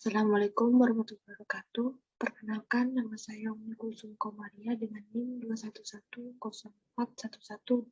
Assalamualaikum warahmatullahi wabarakatuh. Perkenalkan, nama saya Umi Kulsum Komaria dengan NIM 211041128.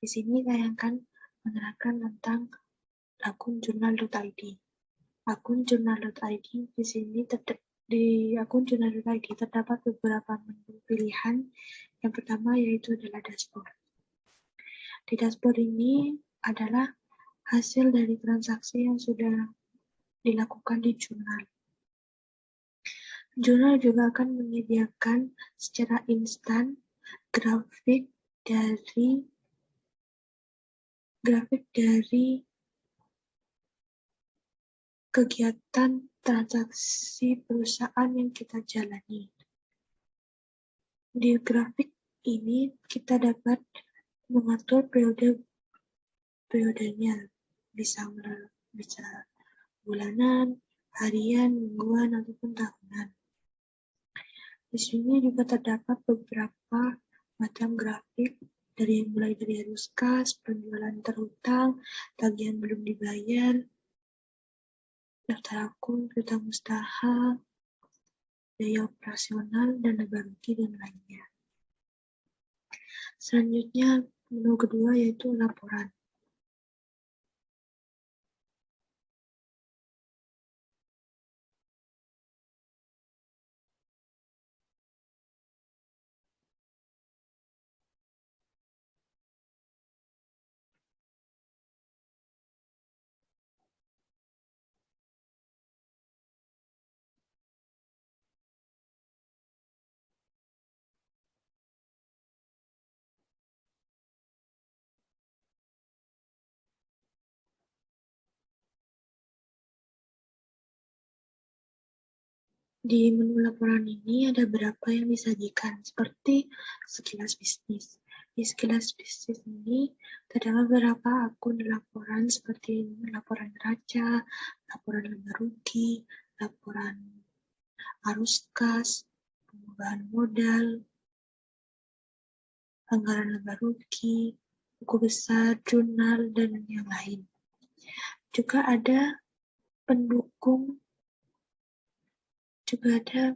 Di sini saya akan menerangkan tentang akun jurnal.id. Akun jurnal.id di akun jurnal.id terdapat beberapa menu pilihan. Yang pertama yaitu adalah dashboard. Di dashboard ini adalah hasil dari transaksi yang sudah dilakukan di jurnal. Jurnal juga akan menyediakan secara instan grafik dari kegiatan transaksi perusahaan yang kita jalani. Di grafik ini kita dapat mengatur periodenya, bisa bulanan, harian, mingguan, ataupun tahunan. Di sini juga terdapat beberapa macam grafik mulai dari arus kas, penjualan terhutang, tagihan belum dibayar, daftar akun, piutang mustahil, biaya operasional, dana rugi, dan lainnya. Selanjutnya, menu kedua yaitu laporan. Di menu laporan ini ada beberapa yang disajikan, seperti sekilas bisnis. Di sekilas bisnis ini terdapat beberapa akun laporan seperti laporan neraca, laporan laba rugi, laporan arus kas, pengubahan modal, anggaran laba rugi, buku besar, jurnal, dan yang lain. Juga ada pendukung, juga ada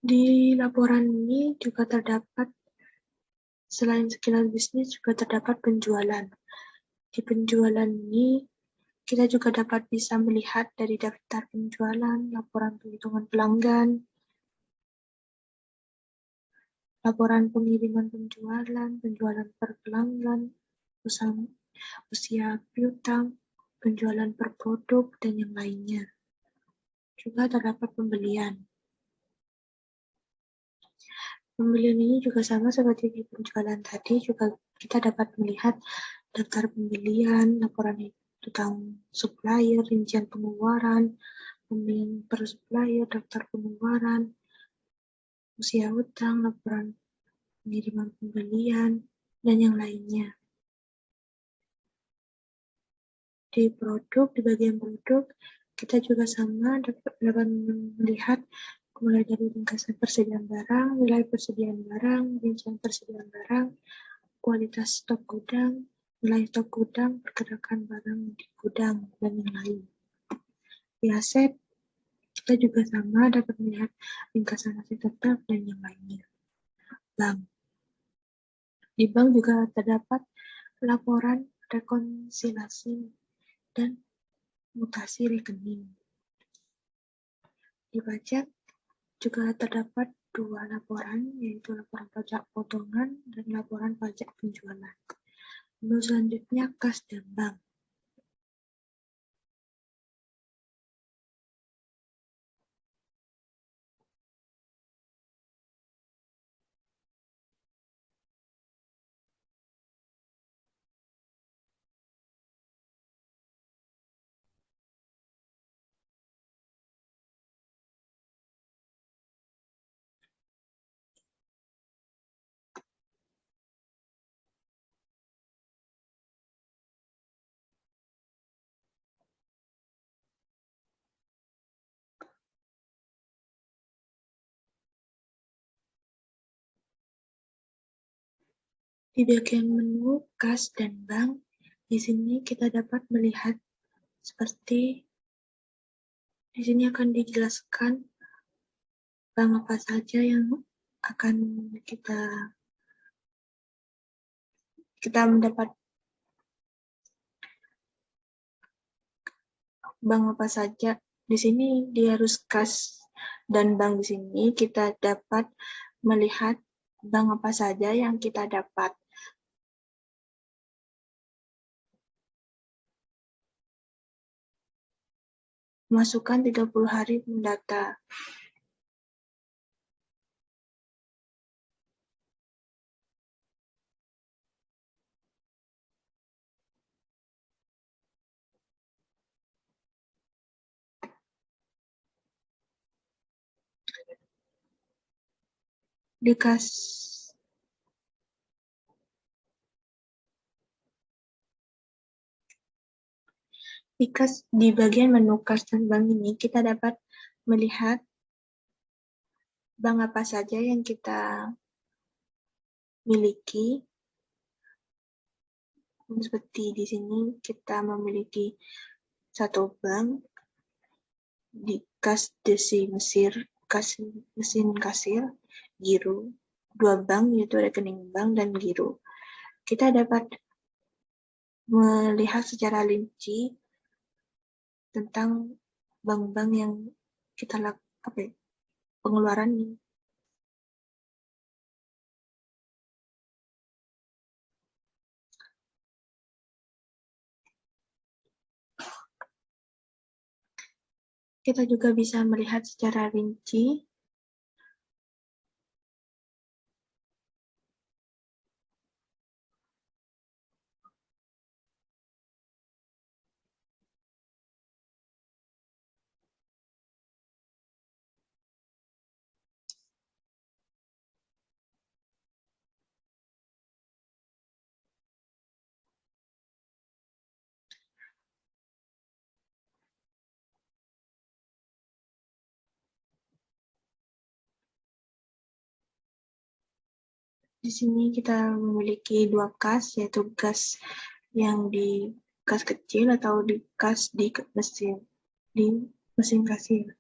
di laporan ini juga terdapat, selain sekilas bisnis, juga terdapat penjualan. Di penjualan ini, kita juga dapat bisa melihat dari daftar penjualan, laporan penghitungan pelanggan, laporan pengiriman penjualan, penjualan per pelanggan, usia piutang, penjualan per produk, dan yang lainnya. Juga terdapat pembelian. Pembelian ini juga sama seperti di penjualan tadi, juga kita dapat melihat daftar pembelian, laporan tentang supplier, rincian pengeluaran, pembelian per supplier, daftar pengeluaran, usia hutang, laporan pengiriman pembelian, dan yang lainnya. Di bagian produk, kita juga sama dapat melihat mulai dari ringkasan persediaan barang, nilai persediaan barang, rincian persediaan barang, kualitas stok gudang, nilai stok gudang, pergerakan barang di gudang, dan yang lain. Di aset, kita juga sama dapat melihat ringkasan aset tetap dan yang lainnya. Bank. Di bank juga terdapat laporan rekonsiliasi dan mutasi rekening. Di pajak juga terdapat dua laporan, yaitu laporan pajak potongan dan laporan pajak penjualan. Menu selanjutnya kas dan bank. Di bagian menu kas dan bank, di sini kita dapat melihat seperti di sini akan dijelaskan bank apa saja yang akan kita mendapat bank apa saja. Di sini dia harus kas dan bank. Di sini kita dapat melihat bank apa saja yang kita dapat. Masukkan 30 hari mendata. Di kas di bagian menu kas dan bank ini kita dapat melihat bank apa saja yang kita miliki. Seperti di sini kita memiliki satu bank di kas Desi Mesir, kas mesin kasir, giro, dua bank yaitu rekening bank dan giro. Kita dapat melihat secara rinci tentang bank-bank yang kita lakukan, pengeluarannya. Kita juga bisa melihat secara rinci di sini kita memiliki dua kas, yaitu kas yang di kas kecil atau di kas di mesin kasir.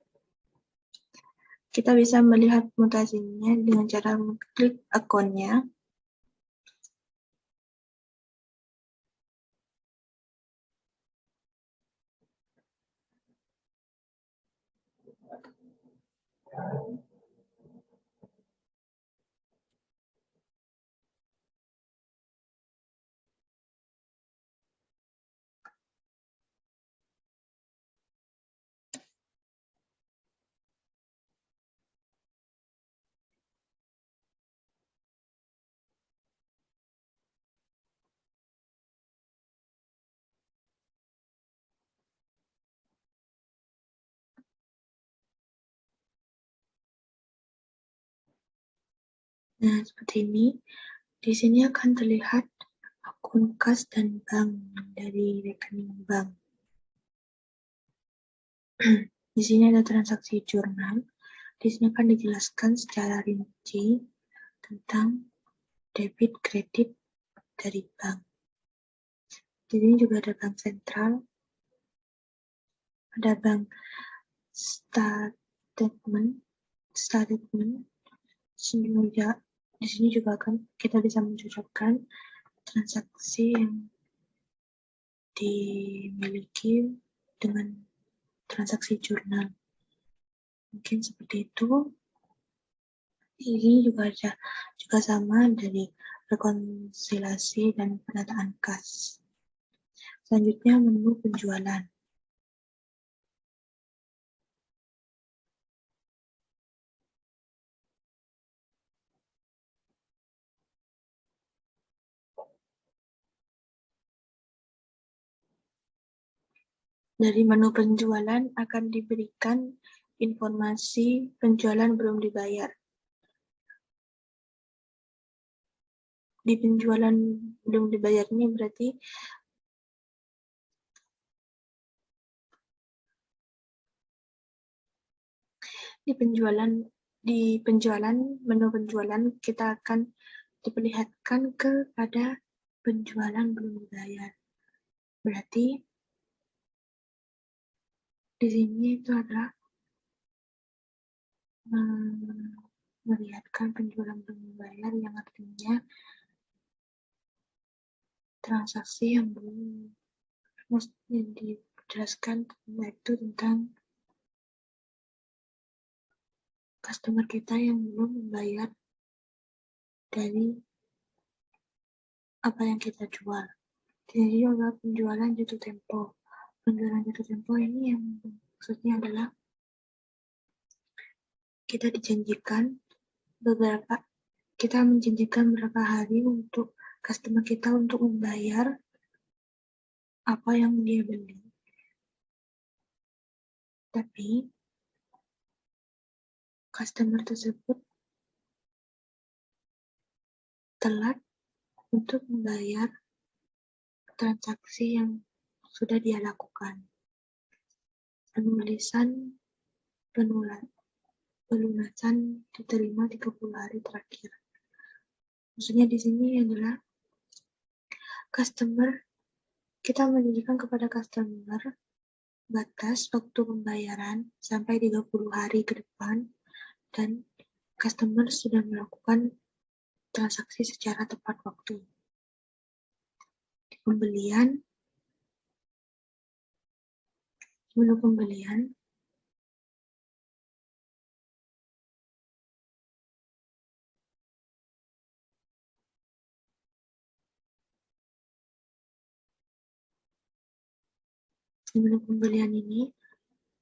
Kita bisa melihat mutasinya dengan cara mengklik akunnya. Nah, seperti ini. Di sini akan terlihat akun kas dan bank dari rekening bank. Di sini ada transaksi jurnal. Di sini akan dijelaskan secara rinci tentang debit kredit dari bank. Di sini juga ada bank sentral, ada bank statement. Di sini juga akan kita bisa mencocokkan transaksi yang dimiliki dengan transaksi jurnal. Mungkin seperti itu. Ini juga sama dari rekonsiliasi dan penataan kas. Selanjutnya menu penjualan. Dari menu penjualan akan diberikan informasi penjualan belum dibayar. Di penjualan belum dibayar ini berarti di penjualan menu penjualan kita akan diperlihatkan kepada penjualan belum dibayar. Berarti di sini itu adalah melihatkan penjualan belum dibayar, yang artinya transaksi yang belum dijelaskan yaitu tentang customer kita yang belum membayar dari apa yang kita jual. Jadi adalah penjualan jatuh tempo. Penjualan jatuh tempo ini yang maksudnya adalah kita menjanjikan beberapa hari untuk customer kita untuk membayar apa yang dia beli. Tapi customer tersebut telat untuk membayar transaksi yang sudah dia lakukan. Pelunasan diterima 30 hari terakhir. Maksudnya di sini adalah kita menjanjikan kepada customer batas waktu pembayaran sampai 30 hari ke depan, dan customer sudah melakukan transaksi secara tepat waktu. Menu pembelian ini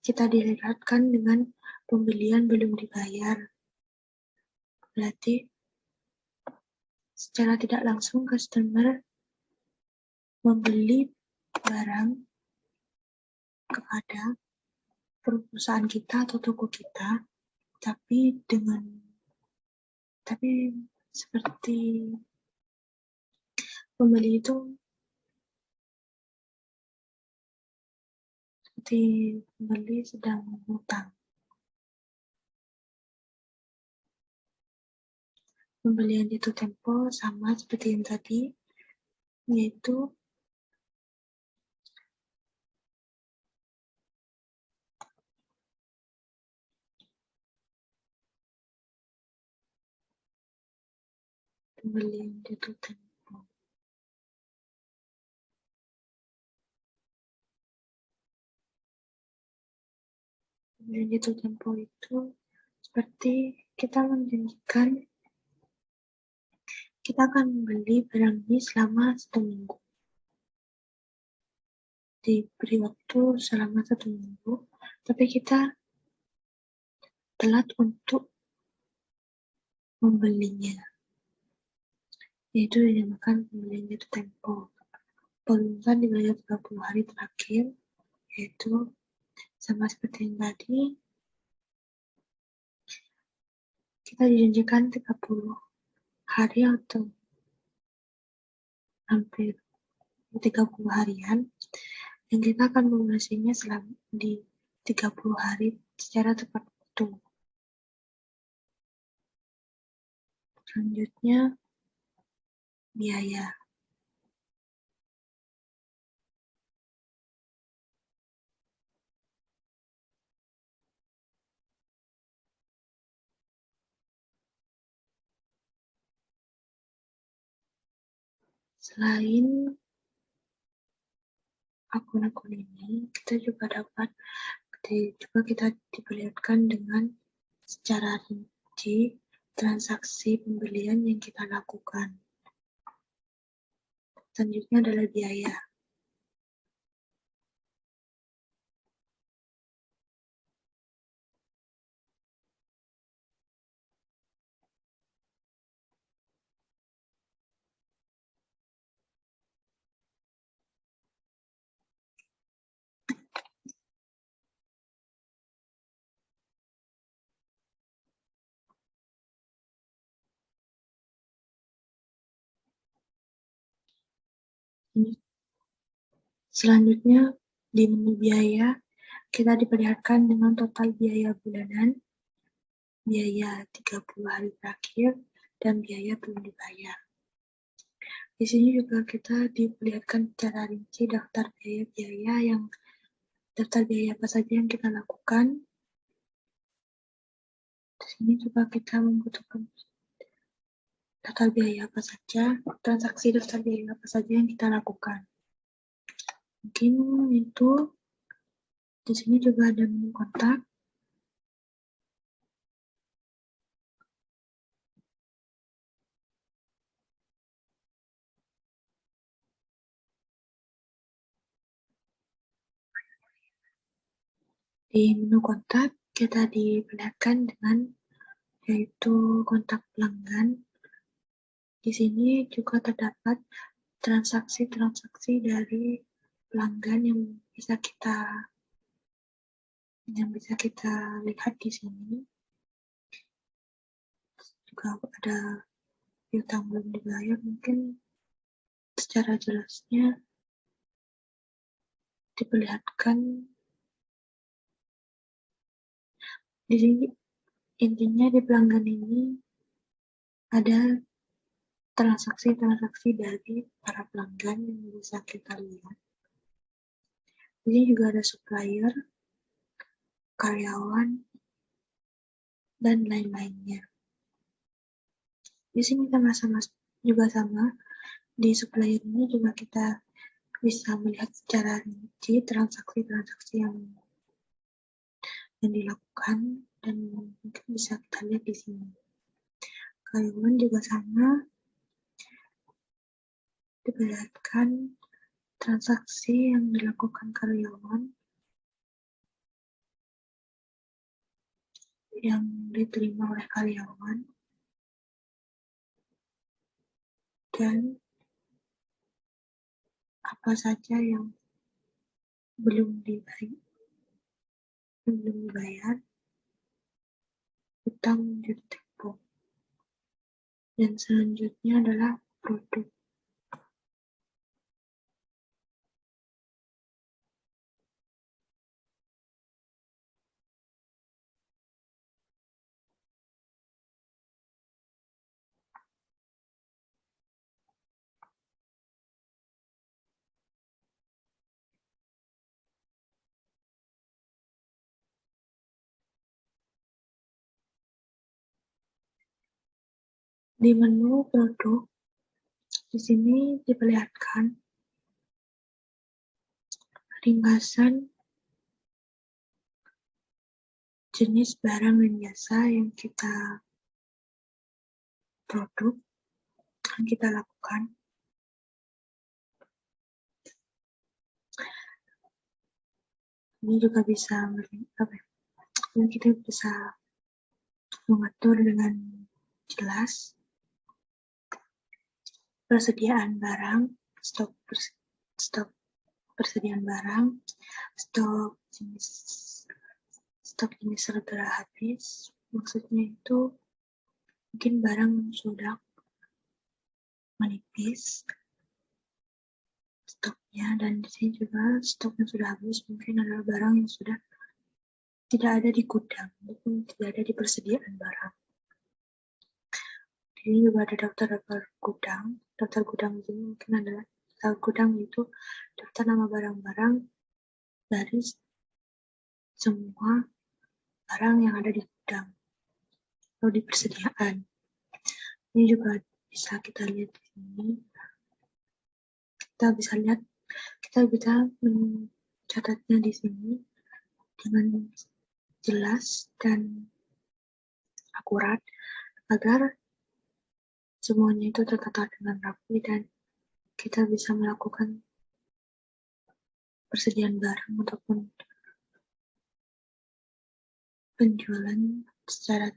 kita dilihatkan dengan pembelian belum dibayar. Berarti secara tidak langsung customer membeli barang kepada perusahaan kita atau toko kita, tapi seperti pembeli itu sedang mengutang. Pembelian jatuh tempo sama seperti yang tadi, yaitu pembelian jatuh tempo. Pembelian jatuh tempo itu seperti kita menjanjikan kita akan membeli barang ini selama 1 minggu. Diberi waktu selama 1 minggu, tapi kita telat untuk membelinya. Yaitu dinamakan pembelian jatuh tempo. Pelunasan dibayar 30 hari terakhir, yaitu sama seperti yang tadi, kita dijanjikan 30 hari atau hampir 30 harian, yang kita akan melunasinya selama di 30 hari secara tepat waktu. Selanjutnya, biaya. Selain akun-akun ini, kita diperlihatkan dengan secara rinci transaksi pembelian yang kita lakukan. Selanjutnya adalah biaya. Selanjutnya, di menu biaya, kita diperlihatkan dengan total biaya bulanan, biaya 30 hari terakhir, dan biaya belum dibayar. Di sini juga kita diperlihatkan secara rinci daftar biaya apa saja yang kita lakukan. Di sini juga kita membutuhkan daftar biaya apa saja, transaksi daftar biaya apa saja yang kita lakukan. Mungkin itu. Di sini juga ada menu kontak. Di menu kontak kita diperlihatkan dengan yaitu kontak pelanggan. Di sini juga terdapat transaksi-transaksi dari pelanggan yang bisa kita lihat di sini. Juga ada piutang belum dibayar, mungkin secara jelasnya diperlihatkan di sini. Intinya di pelanggan ini ada transaksi-transaksi dari para pelanggan yang bisa kita lihat. Di sini juga ada supplier, karyawan, dan lain-lainnya. Di sini juga sama, di supplier ini juga kita bisa melihat secara rinci transaksi-transaksi yang dilakukan dan mungkin bisa kita lihat di sini. Karyawan juga sama, diperlihatkan transaksi yang dilakukan karyawan yang diterima oleh karyawan dan apa saja yang belum dibayar, utang menjadi tempo. Dan selanjutnya adalah produk. Di menu produk, di sini diperlihatkan ringkasan jenis barang dan jasa yang kita lakukan. Ini juga bisa kita bisa mengatur dengan jelas persediaan barang, stok persediaan barang, stok jenis segera habis. Maksudnya itu mungkin barang yang sudah menipis stoknya, dan di sini juga stok yang sudah habis mungkin adalah barang yang sudah tidak ada di gudang, maupun tidak ada di persediaan barang. Di sini juga ada daftar gudang. Daftar gudang di sini mungkin adalah daftar gudang, itu daftar nama barang-barang dari semua barang yang ada di gudang atau di persediaan. Ini juga bisa kita lihat di sini. Kita bisa mencatatnya di sini dengan jelas dan akurat agar semuanya itu tertata dengan rapi dan kita bisa melakukan persediaan barang ataupun penjualan secara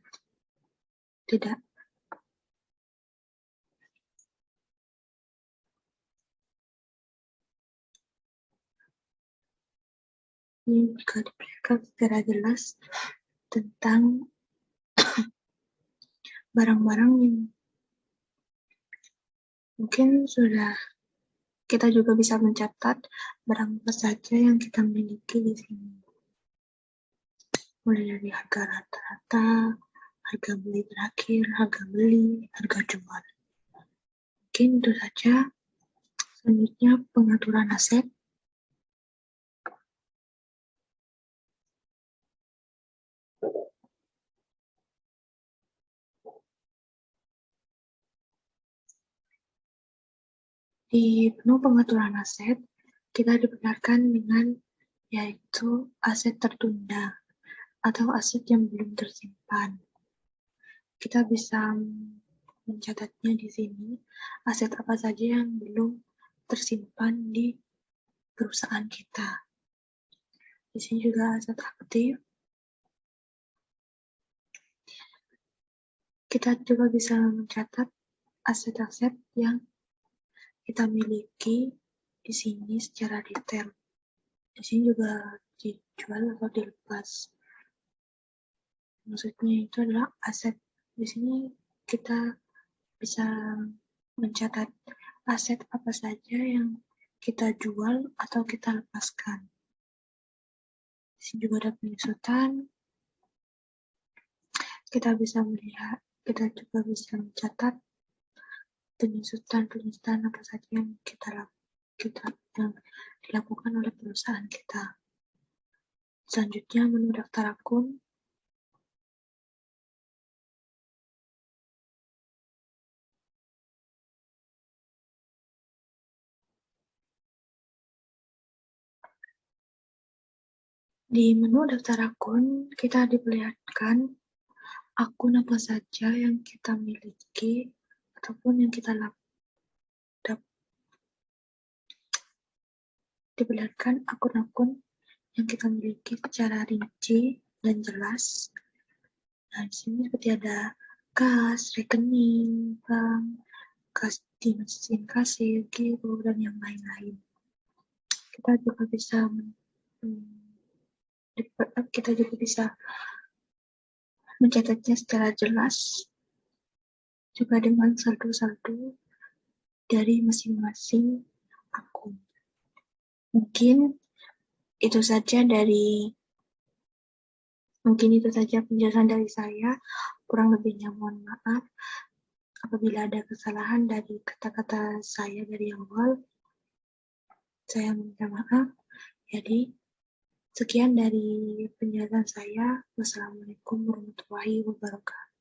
tidak. Ini juga diberikan secara jelas tentang barang-barang yang mungkin sudah kita juga bisa mencatat barang apa saja yang kita miliki di sini. Mulai dari harga rata-rata, harga beli terakhir, harga beli, harga jual. Mungkin itu saja. Selanjutnya pengaturan aset. Di menu pengaturan aset, kita dibenarkan dengan yaitu aset tertunda atau aset yang belum tersimpan. Kita bisa mencatatnya di sini, aset apa saja yang belum tersimpan di perusahaan kita. Di sini juga aset aktif. Kita juga bisa mencatat aset-aset yang kita miliki di sini secara detail. Di sini juga dijual atau dilepas. Maksudnya itu adalah aset. Di sini kita bisa mencatat aset apa saja yang kita jual atau kita lepaskan. Di sini juga ada penyusutan. Kita bisa melihat, kita juga bisa mencatat penyusutan apa saja yang yang dilakukan oleh perusahaan kita. Selanjutnya menu daftar akun. Di menu daftar akun, kita diperlihatkan akun apa saja yang kita miliki ataupun yang kita diperlihatkan akun-akun yang kita miliki secara rinci dan jelas. Nah, di sini seperti ada kas, rekening, bank, kas di mesin kasir, giro, dan yang lain-lain. Kita juga bisa mencatatnya secara jelas juga dengan saldo-saldo dari masing-masing akun. Mungkin itu saja penjelasan dari saya. Kurang lebihnya mohon maaf apabila ada kesalahan dari kata-kata saya dari awal. Saya minta maaf. Jadi sekian dari penjelasan saya. Wassalamualaikum warahmatullahi wabarakatuh.